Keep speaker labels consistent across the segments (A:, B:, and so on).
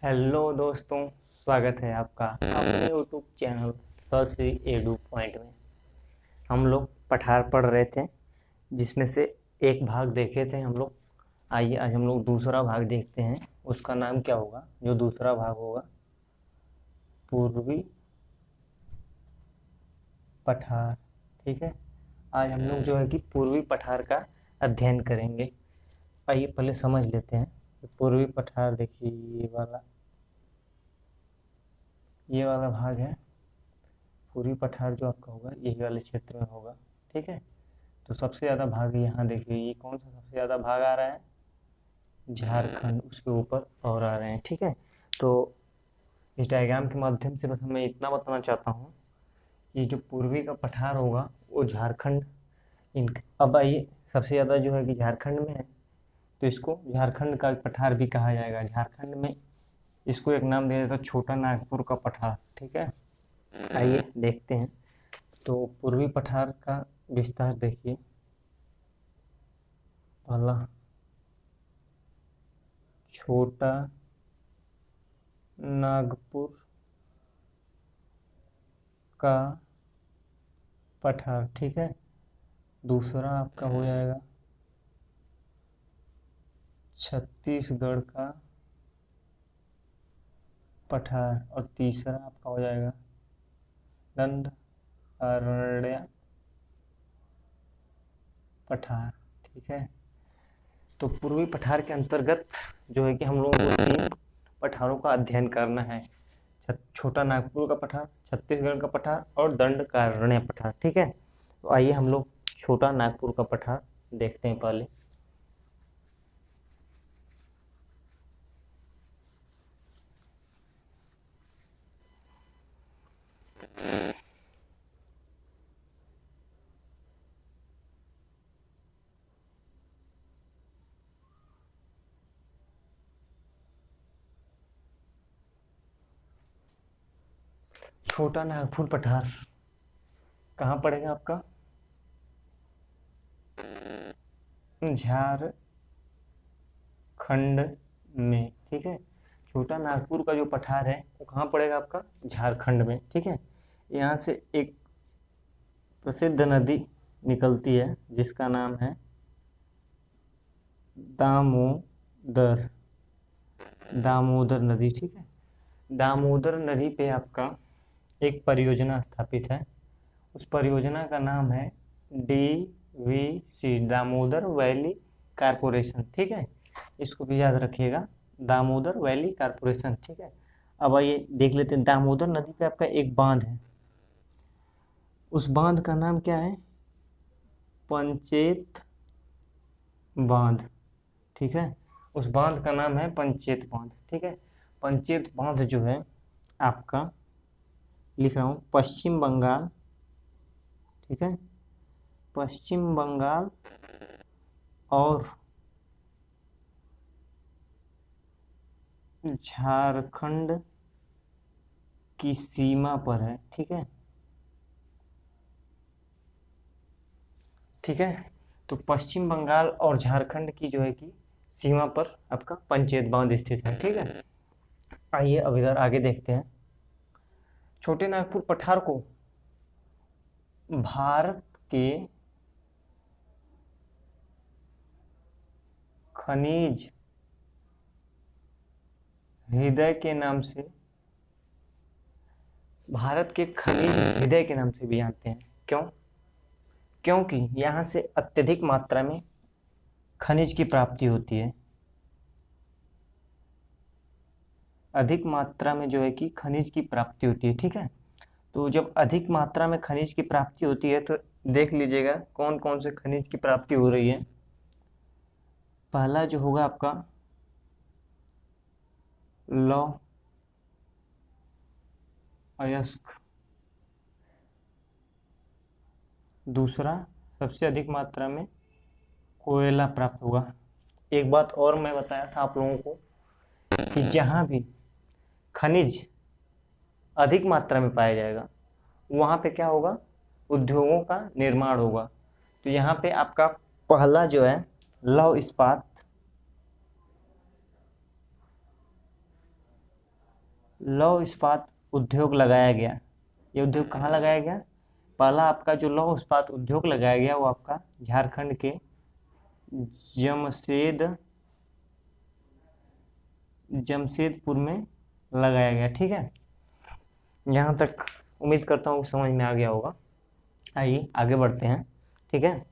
A: Hello दोस्तों, स्वागत है आपका अपने YouTube channel sir Shri edu point में। हम लोग पठार पढ़ रहे थे, जिसमें से एक भाग देखे थे हम लोग। आइए आज हम लोग दूसरा भाग देखते हैं। उसका नाम क्या होगा? जो दूसरा भाग होगा, पूर्वी पठार। ठीक है, आज हम लोग जो है कि पूर्वी पठार का अध्ययन करेंगे। आइए पहले समझ लेते हैं कि पूर्वी पठार। देखिए ये वाला भाग है। पूर्वी पठार जो आपका होगा यही वाले क्षेत्र में होगा। ठीक है, तो सबसे ज़्यादा भाग यहाँ देखिए, ये कौन सा सबसे ज़्यादा भाग आ रहा है? झारखंड, उसके ऊपर और आ रहे हैं। ठीक है, तो इस डायग्राम के माध्यम से बस मैं इतना बताना चाहता हूँ कि जो पूर्वी का पठार होगा वो झारखंड इन। अब आइए, सबसे ज़्यादा जो है कि झारखंड में है, तो इसको झारखंड का पठार भी कहा जाएगा। झारखंड में इसको एक नाम दिया जाता है, छोटा नागपुर का पठार। ठीक है, आइए देखते हैं। तो पूर्वी पठार का विस्तार देखिए। पहला, छोटा नागपुर का पठार। ठीक है, दूसरा आपका हो जाएगा छत्तीसगढ़ का पठार, और तीसरा आपका हो जाएगा दंडकारण्य पठार। ठीक है, तो पूर्वी पठार के अंतर्गत जो है कि हम लोगों को 3 पठारों का अध्ययन करना है। छोटा नागपुर का पठार, छत्तीसगढ़ का पठार और दंडकारण्य पठार। ठीक है, तो आइए हम लोग छोटा नागपुर का पठार देखते हैं पहले। छोटा नागपुर पठार कहाँ पड़ेगा आपका? झारखंड में। ठीक है, छोटा नागपुर का जो पठार है वो कहाँ पड़ेगा आपका? झारखंड में। ठीक है, यहाँ से एक प्रसिद्ध नदी निकलती है जिसका नाम है दामोदर। दामोदर नदी। ठीक है, दामोदर नदी पे आपका एक परियोजना स्थापित है। उस परियोजना का नाम है DVC, दामोदर वैली कारपोरेशन। ठीक है, इसको भी याद रखिएगा, दामोदर वैली कारपोरेशन। ठीक है, अब आइए देख लेते हैं। दामोदर नदी पे आपका एक बांध है, उस बांध का नाम क्या है? पंचेत बांध। ठीक है, उस बांध का नाम है पंचेत बांध। ठीक है, पंचेत बांध जो है आपका, लिख रहा हूँ, पश्चिम बंगाल। ठीक है, पश्चिम बंगाल और झारखंड की सीमा पर है। ठीक है, ठीक है, तो पश्चिम बंगाल और झारखंड की जो है कि सीमा पर आपका पंचेत बांध स्थित है। ठीक है, आइए अब इधर आगे देखते हैं। छोटे नागपुर पठार को भारत के खनिज हृदय के नाम से, भारत के खनिज हृदय के नाम से भी जानते हैं। क्यों? क्योंकि यहाँ से अत्यधिक मात्रा में खनिज की प्राप्ति होती है। अधिक मात्रा में जो है कि खनिज की प्राप्ति होती है। ठीक है, तो जब अधिक मात्रा में खनिज की प्राप्ति होती है तो देख लीजिएगा कौन कौन से खनिज की प्राप्ति हो रही है। पहला जो होगा आपका लौह अयस्क, दूसरा सबसे अधिक मात्रा में कोयला प्राप्त होगा। एक बात और मैं बताया था आप लोगों को कि जहाँ भी खनिज अधिक मात्रा में पाया जाएगा वहाँ पे क्या होगा? उद्योगों का निर्माण होगा। तो यहाँ पे आपका पहला जो है लौह इस्पात, लौह इस्पात उद्योग लगाया गया। ये उद्योग कहाँ लगाया गया? पहला आपका जो लौह इस्पात उद्योग लगाया गया वो आपका झारखंड के जमशेदपुर में लगाया गया। ठीक है, यहाँ तक उम्मीद करता हूँ समझ में आ गया होगा। आइए आगे बढ़ते हैं। ठीक है,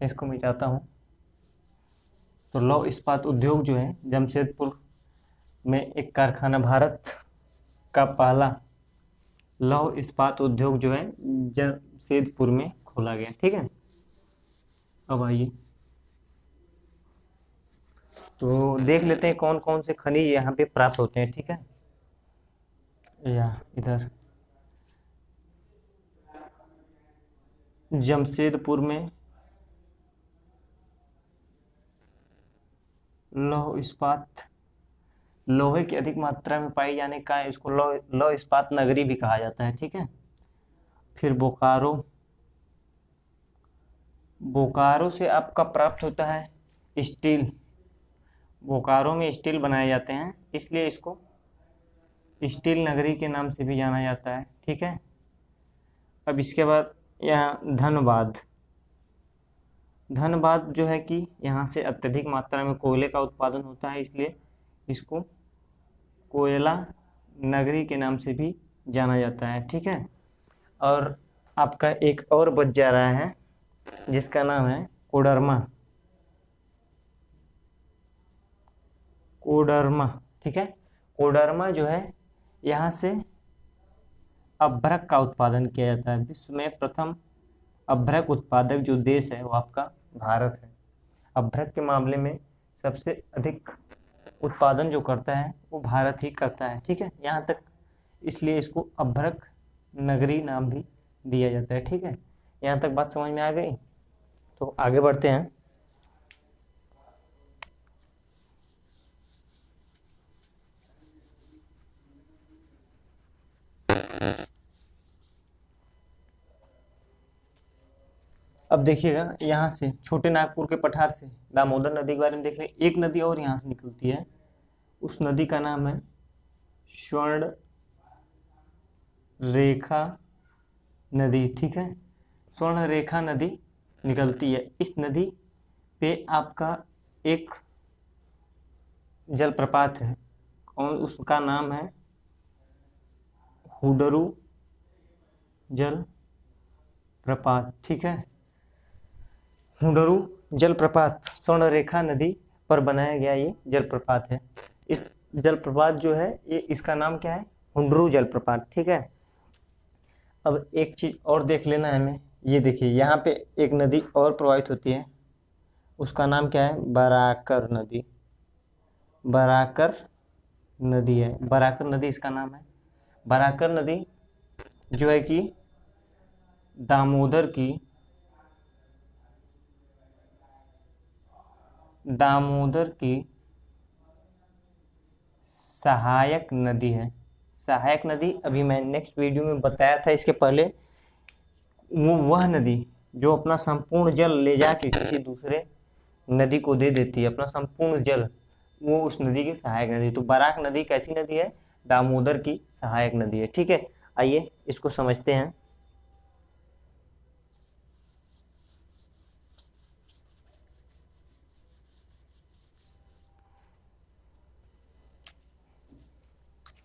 A: इसको मिटाता हूँ। तो लौह इस्पात उद्योग जो है जमशेदपुर में एक कारखाना, भारत का पहला लौह इस्पात उद्योग जो है जमशेदपुर में खोला गया। ठीक है, अब आइए तो देख लेते हैं कौन कौन से खनिज यहाँ पे प्राप्त होते हैं। ठीक है, या इधर जमशेदपुर में लौह इस्पात, लोहे की अधिक मात्रा में पाई जाने का इसको लौह इस्पात नगरी भी कहा जाता है। ठीक है, फिर बोकारो, बोकारो से आपका प्राप्त होता है स्टील। बोकारो में स्टील बनाए जाते हैं, इसलिए इसको स्टील नगरी के नाम से भी जाना जाता है। ठीक है, अब इसके बाद यहाँ धनबाद, धनबाद जो है कि यहाँ से अत्यधिक मात्रा में कोयले का उत्पादन होता है, इसलिए इसको कोयला नगरी के नाम से भी जाना जाता है। ठीक है, और आपका एक और बच जा रहा है जिसका नाम है कोडरमा, कोडरमा। ठीक है, कोडरमा जो है यहाँ से अभ्रक का उत्पादन किया जाता है। विश्व में प्रथम अभ्रक उत्पादक जो देश है वो आपका भारत है। अभ्रक के मामले में सबसे अधिक उत्पादन जो करता है वो भारत ही करता है। ठीक है, यहाँ तक, इसलिए इसको अभ्रक नगरी नाम भी दिया जाता है। ठीक है, यहाँ तक बात समझ में आ गई? तो आगे बढ़ते हैं। अब देखिएगा, यहाँ से छोटे नागपुर के पठार से दामोदर नदी के बारे में देख लें। एक नदी और यहाँ से निकलती है, उस नदी का नाम है स्वर्ण रेखा नदी। ठीक है, स्वर्ण रेखा नदी निकलती है। इस नदी पे आपका एक जलप्रपात है, और उसका नाम है हुडरू जल प्रपात। ठीक है, हुडरू जलप्रपात स्वर्ण रेखा नदी पर बनाया गया ये जलप्रपात है। इस जलप्रपात जो है ये, इसका नाम क्या है? हुडरू जलप्रपात। ठीक है, अब एक चीज और देख लेना है हमें। ये देखिए, यहाँ पे एक नदी और प्रवाहित होती है, उसका नाम क्या है? बराकर नदी। बराकर नदी है, बराकर नदी इसका नाम है। बराकर नदी जो है कि दामोदर की सहायक नदी है। सहायक नदी अभी मैं नेक्स्ट वीडियो में बताया था इसके पहले, वो वह नदी जो अपना संपूर्ण जल ले जाके किसी दूसरे नदी को दे देती है, अपना संपूर्ण जल, वो उस नदी की सहायक नदी। तो बराक नदी कैसी नदी है? दामोदर की सहायक नदी है। ठीक है, आइए इसको समझते हैं।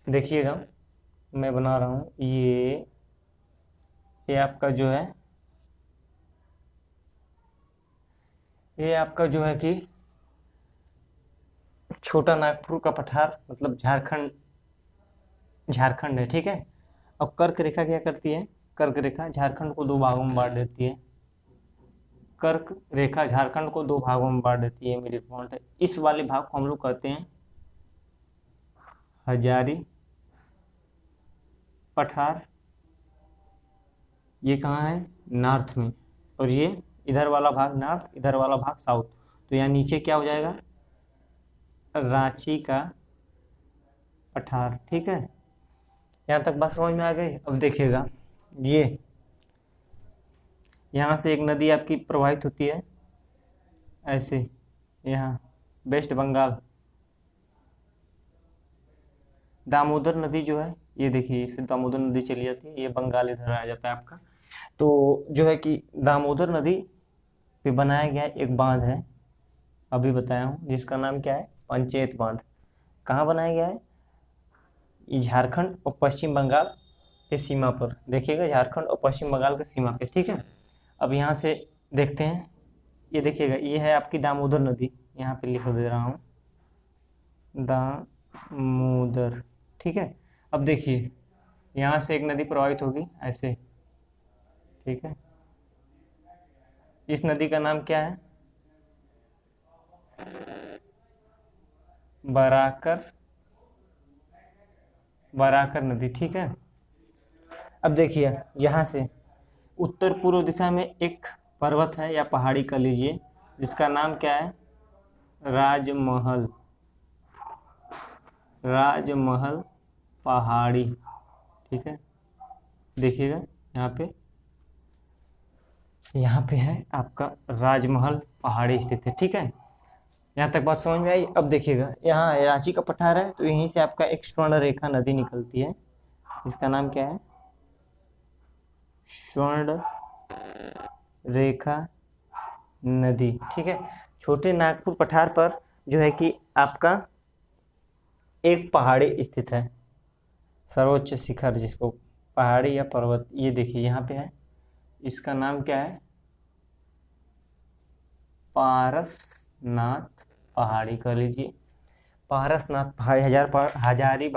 A: देखिएगा, मैं बना रहा हूँ ये आपका जो है, ये आपका जो है कि छोटा नागपुर का पठार, मतलब झारखंड है। ठीक है, अब कर्क रेखा क्या करती है? कर्क रेखा झारखंड को दो भागों में बांट देती है। कर्क रेखा झारखंड को दो भागों में बांट देती है, मिडिल पॉइंट है। इस वाले भाग को हम लोग कहते हैं हजारी पठार। ये कहाँ है? नॉर्थ में। और ये इधर वाला भाग नॉर्थ, इधर वाला भाग साउथ। तो यहाँ नीचे क्या हो जाएगा? रांची का पठार। ठीक है, यहाँ तक बात समझ में आ गई? अब देखिएगा, ये यहाँ से एक नदी आपकी प्रवाहित होती है ऐसे, यहाँ वेस्ट बंगाल, दामोदर नदी जो है, ये देखिए इससे दामोदर नदी चली जाती है, ये बंगाल इधर आ जाता है आपका। तो जो है कि दामोदर नदी पे बनाया गया एक बांध है, अभी बताया हूँ, जिसका नाम क्या है, पंचेत बांध। कहाँ बनाया गया है, ये झारखंड और पश्चिम बंगाल के सीमा पर, देखिएगा झारखंड और पश्चिम बंगाल के सीमा पे, ठीक है। अब यहाँ से देखते हैं, ये देखिएगा ये है आपकी दामोदर नदी, यहाँ पे लिख दे रहा हूँ दामोदर, ठीक है। अब देखिए यहाँ से एक नदी प्रवाहित होगी ऐसे, ठीक है। इस नदी का नाम क्या है, बराकर, बराकर नदी, ठीक है। अब देखिए यहाँ से उत्तर पूर्व दिशा में एक पर्वत है या पहाड़ी कह लीजिए, जिसका नाम क्या है, राजमहल, राजमहल पहाड़ी, ठीक है। देखिएगा यहाँ पे है आपका राजमहल पहाड़ी स्थित है, ठीक है। यहाँ तक बात समझ में आई। अब देखिएगा यहाँ रांची का पठार है, तो यहीं से आपका एक स्वर्ण रेखा नदी निकलती है, इसका नाम क्या है, स्वर्ण रेखा नदी, ठीक है। छोटे नागपुर पठार पर जो है कि आपका एक पहाड़ी स्थित है, सर्वोच्च शिखर, जिसको पहाड़ी या पर्वत, ये देखिए यहाँ पे है, इसका नाम क्या है, पारसनाथ पहाड़ी कह लीजिए। पारसनाथ पहाड़ी हजारी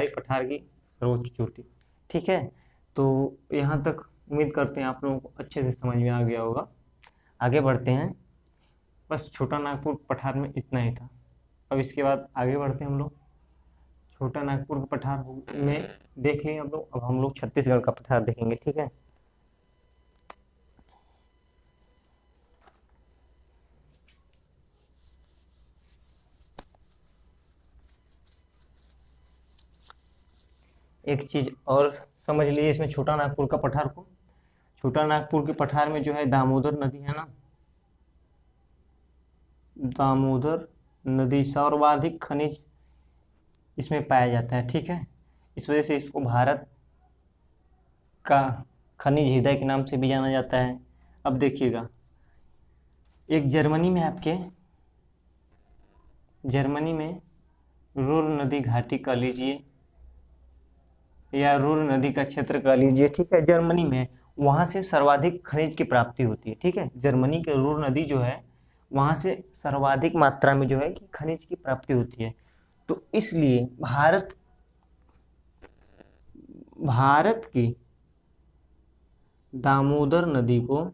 A: पठार की सर्वोच्च चोटी, ठीक है। तो यहाँ तक उम्मीद करते हैं आप लोगों को अच्छे से समझ में आ गया होगा। आगे बढ़ते हैं, बस छोटा नागपुर पठार में इतना ही था। अब इसके बाद आगे बढ़ते हैं हम लोग, छोटा नागपुर का पठार में देख लेंगे हम लोग। अब हम लोग छत्तीसगढ़ का पठार देखेंगे, ठीक है। एक चीज और समझ लीजिए इसमें, छोटा नागपुर का पठार को, छोटा नागपुर के पठार में जो है दामोदर नदी है ना, दामोदर नदी सर्वाधिक खनिज इसमें पाया जाता है, ठीक है। इस वजह से इसको भारत का खनिज हृदय के नाम से भी जाना जाता है। अब देखिएगा एक जर्मनी में आपके, जर्मनी में रुर नदी घाटी कह लीजिए या रुर नदी का क्षेत्र कह लीजिए, ठीक है, जर्मनी में, वहाँ से सर्वाधिक खनिज की प्राप्ति होती है, ठीक है। जर्मनी के रुर नदी जो है वहाँ से सर्वाधिक मात्रा में जो है कि खनिज की प्राप्ति होती है। तो इसलिए भारत की दामोदर नदी को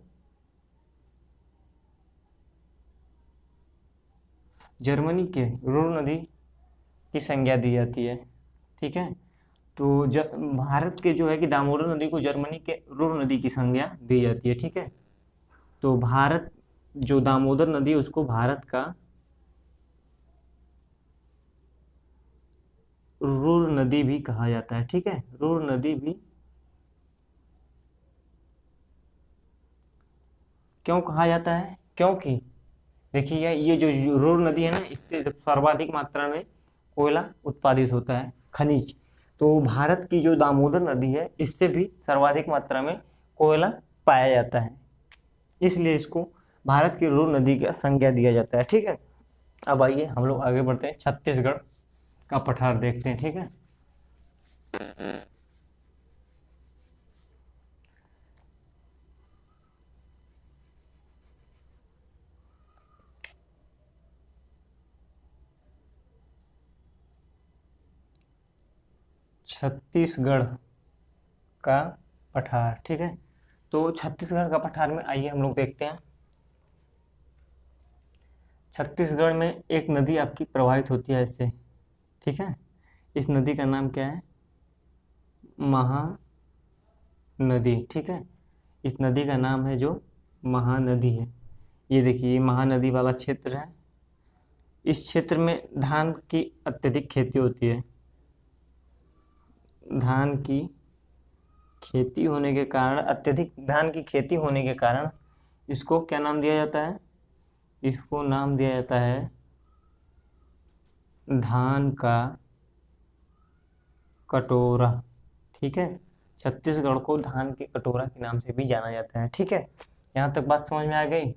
A: जर्मनी के रुर नदी की संज्ञा दी जाती है, ठीक है। तो भारत के जो है कि दामोदर नदी को जर्मनी के रुर नदी की संज्ञा दी जाती है, ठीक है। तो भारत जो दामोदर नदी है उसको भारत का रुर नदी भी कहा जाता है, ठीक है, रुर नदी भी। क्यों कहा जाता है, क्योंकि देखिए ये जो रुर नदी है ना, इससे सर्वाधिक मात्रा में कोयला उत्पादित होता है, खनिज। तो भारत की जो दामोदर नदी है इससे भी सर्वाधिक मात्रा में कोयला पाया जाता है, इसलिए इसको भारत की रुर नदी का संज्ञा दिया जाता है, ठीक है। अब आइए हम लोग आगे बढ़ते हैं, छत्तीसगढ़ का पठार देखते हैं, ठीक है। छत्तीसगढ़ का पठार, ठीक है। तो छत्तीसगढ़ का पठार में आइए हम लोग देखते हैं, छत्तीसगढ़ में एक नदी आपकी प्रवाहित होती है इससे, ठीक है। इस नदी का नाम क्या है, महानदी, ठीक है। इस नदी का नाम है जो महानदी है। ये देखिए ये महानदी वाला क्षेत्र है, इस क्षेत्र में धान की अत्यधिक खेती होती है। धान की खेती होने के कारण, अत्यधिक धान की खेती होने के कारण इसको क्या नाम दिया जाता है, इसको नाम दिया जाता है धान का कटोरा, ठीक है। छत्तीसगढ़ को धान के कटोरा के नाम से भी जाना जाता है, ठीक है। यहाँ तक बात समझ में आ गई।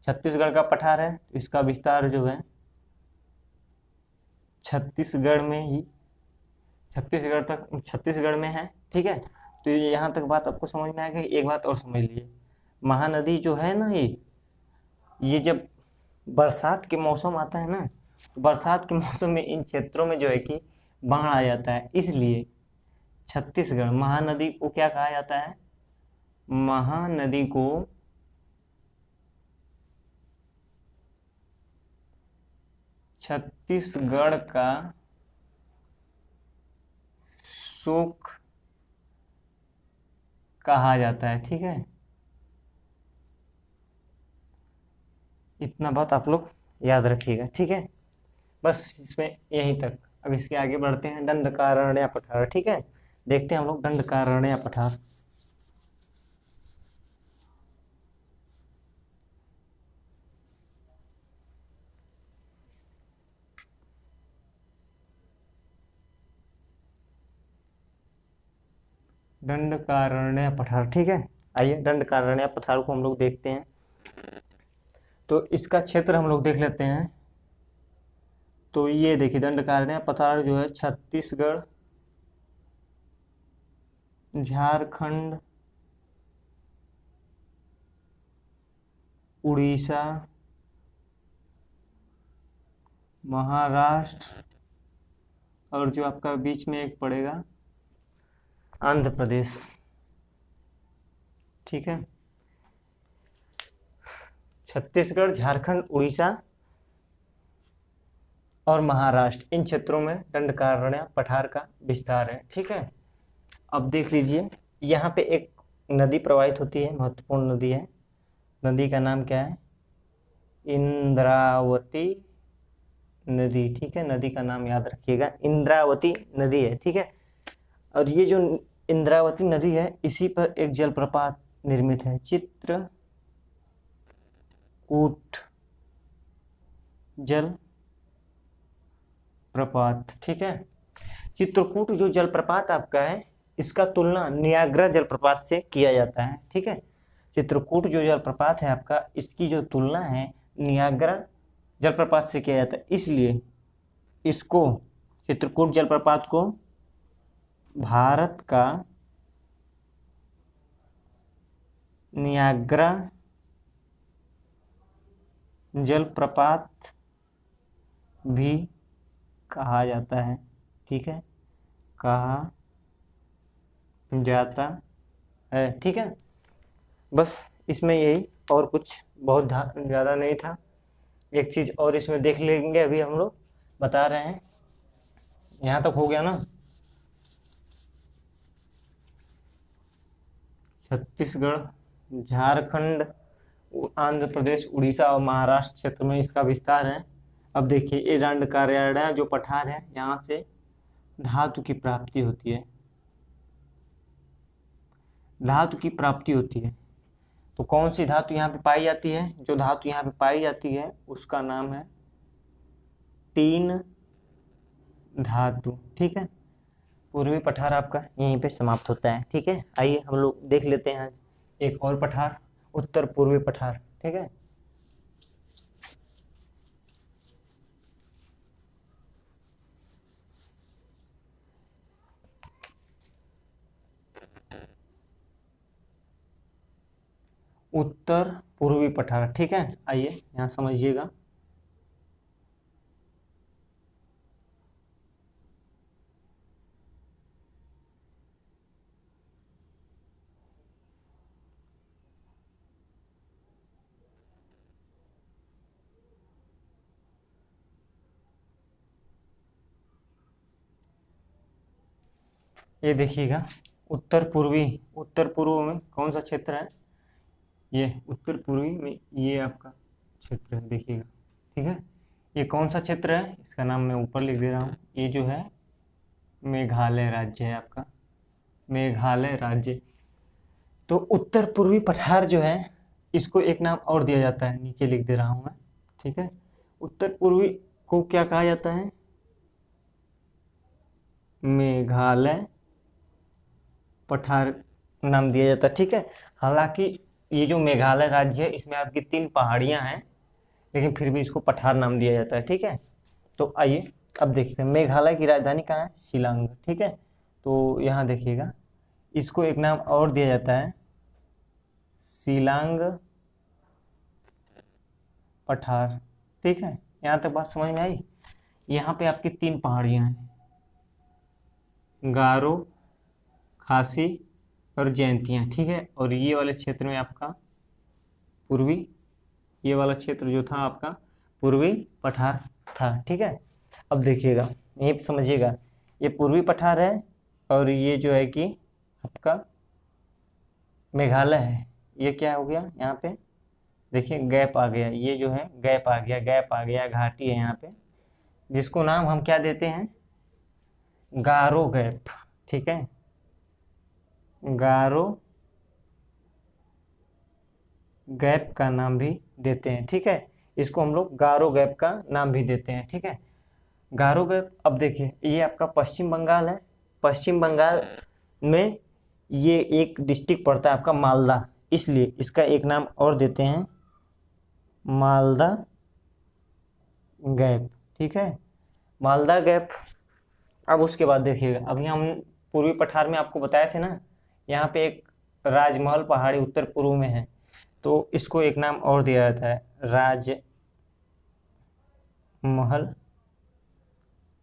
A: छत्तीसगढ़ का पठार है, तो इसका विस्तार जो है छत्तीसगढ़ में ही, छत्तीसगढ़ में है, ठीक है। तो यहाँ तक बात आपको समझ में आ गई। एक बात और समझ लीजिए, महानदी जो है ना, ये जब बरसात के मौसम आता है ना, तो बरसात के मौसम में इन क्षेत्रों में जो है कि बाढ़ आ जाता है। इसलिए छत्तीसगढ़ महानदी को क्या कहा जाता है? महानदी को छत्तीसगढ़ का शोक कहा जाता है, ठीक है। इतना बात आप लोग याद रखिएगा, ठीक है। बस इसमें यहीं तक। अब इसके आगे बढ़ते हैं, दंडकारण्य पठार, ठीक है। देखते हैं हम लोग दंडकारण्य पठार। दंडकारण्य पठार, ठीक है। आइए दंडकारण्य पठार को हम लोग देखते हैं। तो इसका क्षेत्र हम लोग देख लेते हैं। तो ये देखिए, दंडकारण्य पठार जो है छत्तीसगढ़, झारखंड, उड़ीसा, महाराष्ट्र और जो आपका बीच में एक पड़ेगा आंध्र प्रदेश, ठीक है। छत्तीसगढ़, झारखंड, उड़ीसा और महाराष्ट्र, इन क्षेत्रों में दंडकारण्य पठार का विस्तार है, ठीक है। अब देख लीजिए, यहाँ पे एक नदी प्रवाहित होती है, महत्वपूर्ण नदी है। नदी का नाम क्या है? इंद्रावती नदी, ठीक है। नदी का नाम याद रखिएगा, इंद्रावती नदी है, ठीक है। और ये जो इंद्रावती नदी है, इसी पर एक जलप्रपात निर्मित है, चित्रकूट जल प्रपात, ठीक है। चित्रकूट जो जलप्रपात आपका है, इसका तुलना नियाग्रा जलप्रपात से किया जाता है, ठीक है। चित्रकूट जो जलप्रपात है आपका, इसकी जो तुलना है नियाग्रा जलप्रपात से किया जाता है। इसलिए इसको, चित्रकूट जलप्रपात को भारत का नियाग्रा जलप्रपात भी कहा जाता है, ठीक है, कहा जाता है, ठीक है। बस इसमें यही, और कुछ बहुत ज़्यादा नहीं था। एक चीज़ और इसमें देख लेंगे, अभी हम लोग बता रहे हैं। यहाँ तक हो गया ना? छत्तीसगढ़, झारखंड, आंध्र प्रदेश, उड़ीसा और महाराष्ट्र क्षेत्र में इसका विस्तार है। अब देखिए, ये दंडकारण्य जो पठार है, यहाँ से धातु की प्राप्ति होती है, धातु की प्राप्ति होती है। तो कौन सी धातु यहाँ पे पाई जाती है? जो धातु यहाँ पे पाई जाती है उसका नाम है टीन धातु, ठीक है। पूर्वी पठार आपका यहीं पे समाप्त होता है, ठीक है। आइए हम लोग देख लेते हैं आज एक और पठार, उत्तर पूर्वी पठार, ठीक है। उत्तर पूर्वी पठार, ठीक है। आइए यहाँ समझिएगा। ये देखिएगा, उत्तर पूर्व में कौन सा क्षेत्र है? ये उत्तर पूर्वी में ये आपका क्षेत्र है, देखिएगा, ठीक है। ये कौन सा क्षेत्र है? इसका नाम मैं ऊपर लिख दे रहा हूँ। ये जो है मेघालय राज्य है आपका, मेघालय राज्य। तो उत्तर पूर्वी पठार जो है, इसको एक नाम और दिया जाता है, नीचे लिख दे रहा हूँ मैं, ठीक है। उत्तर पूर्वी को क्या कहा जाता है? मेघालय पठार नाम दिया जाता है। ठीक है, हालांकि ये जो मेघालय राज्य है इसमें आपकी 3 पहाड़ियां हैं, लेकिन फिर भी इसको पठार नाम दिया जाता है। ठीक है, तो आइए अब देखते हैं मेघालय की राजधानी कहाँ है, शिलांग। ठीक है, तो यहाँ देखिएगा इसको एक नाम और दिया जाता है, शिलांग पठार। ठीक है, यहाँ तक बात समझ में आई। यहाँ पे आपकी 3 पहाड़ियाँ हैं, गारो, खासी और जयंतियाँ। ठीक है, और ये वाले क्षेत्र में आपका पूर्वी, ये वाला क्षेत्र जो था आपका पूर्वी पठार था। ठीक है, अब देखिएगा यहीं पे समझिएगा, ये पूर्वी पठार है और ये जो है कि आपका मेघालय है। ये क्या हो गया, यहाँ पे देखिए गैप आ गया, ये जो है गैप आ गया, गैप आ गया, घाटी है यहाँ पे, जिसको नाम हम क्या देते हैं, गारो गैप। ठीक है, गारो गैप का नाम भी देते हैं। ठीक है, इसको हम लोग गारो गैप का नाम भी देते हैं। ठीक है, गारो गैप। अब देखिए ये आपका पश्चिम बंगाल है, पश्चिम बंगाल में ये एक डिस्ट्रिक्ट पड़ता है आपका मालदा, इसलिए इसका एक नाम और देते हैं, मालदा गैप। ठीक है, मालदा गैप। अब उसके बाद देखिएगा, अभी हम पूर्वी पठार में आपको बताए थे ना, यहाँ पे एक राजमहल पहाड़ी उत्तर पूर्व में है, तो इसको एक नाम और दिया जाता है, राजमहल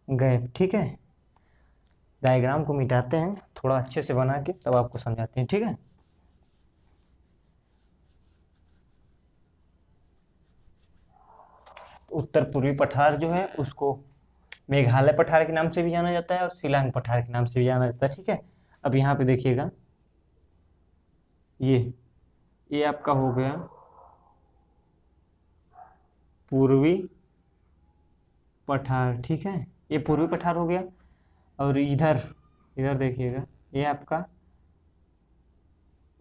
A: गैप। ठीक है, डायग्राम को मिटाते हैं थोड़ा अच्छे से बना के, तब आपको समझाते हैं। ठीक है, उत्तर पूर्वी पठार जो है उसको मेघालय पठार के नाम से भी जाना जाता है और शिलांग पठार के नाम से भी जाना जाता है। ठीक है, अब यहाँ पे देखिएगा ये आपका हो गया पूर्वी पठार। ठीक है, ये पूर्वी पठार हो गया, और इधर इधर देखिएगा ये आपका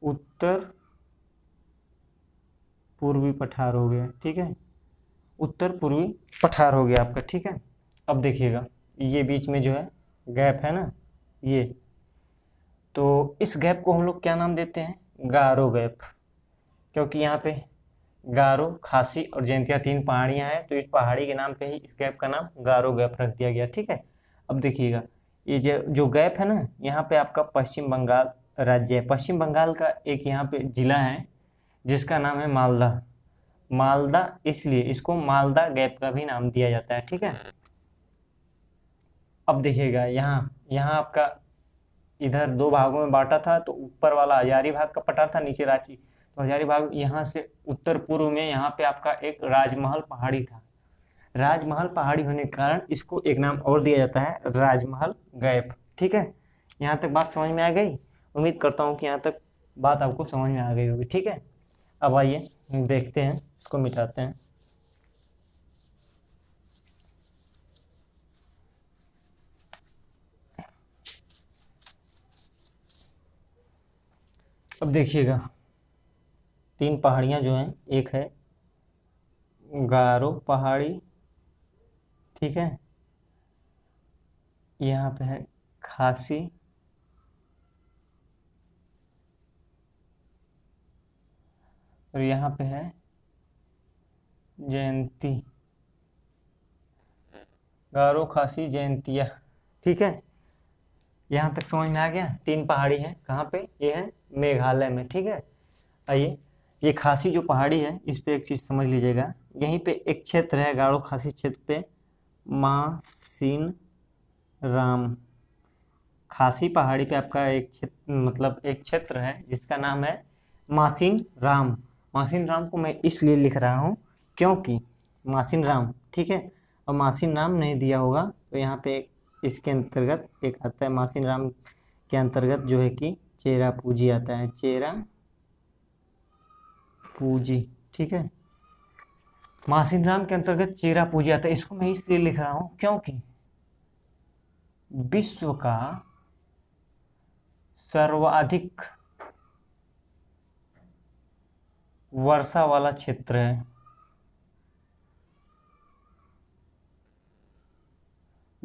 A: उत्तर पूर्वी पठार हो गया। ठीक है, उत्तर पूर्वी पठार हो गया आपका। ठीक है, अब देखिएगा ये बीच में जो है गैप है ना, ये तो इस गैप को हम लोग क्या नाम देते हैं, गारो गैप, क्योंकि यहाँ पे गारो, खासी और जयंतिया 3 पहाड़ियाँ हैं, तो इस पहाड़ी के नाम पे ही इस गैप का नाम गारो गैप रख दिया गया। ठीक है, अब देखिएगा ये जो गैप है ना, यहाँ पे आपका पश्चिम बंगाल राज्य है, पश्चिम बंगाल का एक यहाँ पे जिला है जिसका नाम है मालदा। मालदा इसलिए इसको मालदा गैप का भी नाम दिया जाता है। ठीक है, अब देखिएगा यहाँ यहाँ आपका इधर 2 भागों में बांटा था, तो ऊपर वाला हजारीबाग का पठार था, नीचे रांची। तो हजारीबाग यहाँ से उत्तर पूर्व में यहाँ पे आपका एक राजमहल पहाड़ी था, राजमहल पहाड़ी होने के कारण इसको एक नाम और दिया जाता है, राजमहल गैप। ठीक है, यहाँ तक बात समझ में आ गई, उम्मीद करता हूँ कि यहाँ तक बात आपको समझ में आ गई होगी। ठीक है, अब आइए देखते हैं, इसको मिटाते हैं। अब देखिएगा 3 पहाड़ियाँ जो हैं, एक है गारो पहाड़ी। ठीक है, यहाँ पे है खासी, और यहाँ पे है जयंती, गारो, खासी, जयंतिया। ठीक है, यहाँ तक समझ में आ गया। 3 पहाड़ी है, कहाँ पे, ये है मेघालय में। ठीक है, आइए ये खासी जो पहाड़ी है इस पे एक चीज़ समझ लीजिएगा, यहीं पे एक क्षेत्र है गारो खासी क्षेत्र पे, मासिन राम। खासी पहाड़ी पे आपका एक क्षेत्र, मतलब एक क्षेत्र है जिसका नाम है मासिन राम। मासिन राम को मैं इसलिए लिख रहा हूँ क्योंकि मासिन राम, ठीक है, और मासिन राम नहीं दिया होगा तो यहाँ पे इसके अंतर्गत एक आता है, मासिन राम के अंतर्गत जो है कि चेरा पूजी आता है, चेरा पूजी। ठीक है, मासिन राम के अंतर्गत चेरा पूजी आता है, इसको मैं इसलिए लिख रहा हूँ क्योंकि विश्व का सर्वाधिक वर्षा वाला क्षेत्र है,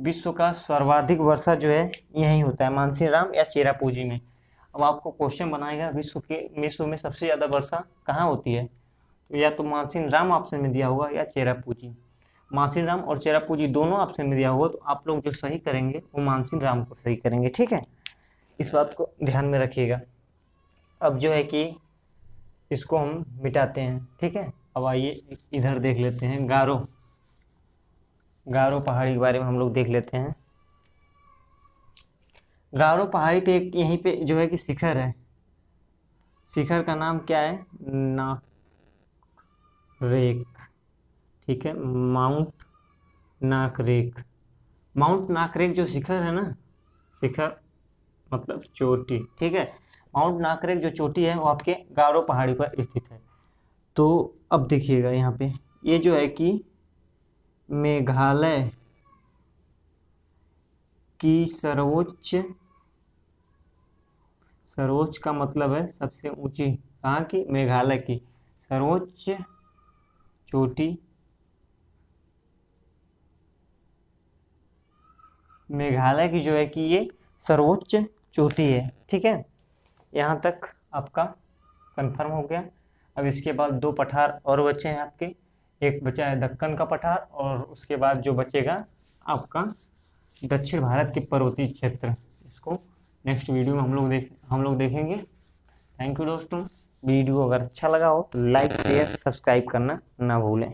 A: विश्व का सर्वाधिक वर्षा जो है यहीं होता है, मानसीराम या चेरापूंजी में। अब आपको क्वेश्चन बनाएगा विश्व में सबसे ज़्यादा वर्षा कहाँ होती है, तो या तो मानसीराम ऑप्शन में दिया होगा या चेरापूंजी। मानसीराम और चेरापूंजी दोनों ऑप्शन में दिया होगा, तो आप लोग जो सही करेंगे वो मानसीराम को सही करेंगे, ठीक है, इस बात को ध्यान में रखिएगा। अब जो है कि इसको हम मिटाते हैं, ठीक है। अब आइए इधर देख लेते हैं, गारो पहाड़ी के बारे में हम लोग देख लेते हैं। गारो पहाड़ी पे एक यहीं पे जो है कि शिखर है, शिखर का नाम क्या है, नाकरेक, ठीक है, माउंट नाकरेक जो शिखर है ना, शिखर मतलब चोटी, ठीक है, माउंट नाकरेक जो चोटी है वो आपके गारो पहाड़ी पर स्थित है। तो अब देखिएगा यहाँ पे ये जो है कि मेघालय की सर्वोच्च का मतलब है सबसे ऊंची, कहाँ की, मेघालय की सर्वोच्च चोटी, मेघालय की जो है कि ये सर्वोच्च चोटी है, ठीक है। यहाँ तक आपका कंफर्म हो गया। अब इसके बाद 2 पठार और बचे हैं आपके, एक बचा है दक्कन का पठार और उसके बाद जो बचेगा आपका दक्षिण भारत के पर्वतीय क्षेत्र। इसको नेक्स्ट वीडियो में हम लोग देखेंगे। थैंक यू दोस्तों। वीडियो अगर अच्छा लगा हो तो लाइक शेयर सब्सक्राइब करना ना भूलें।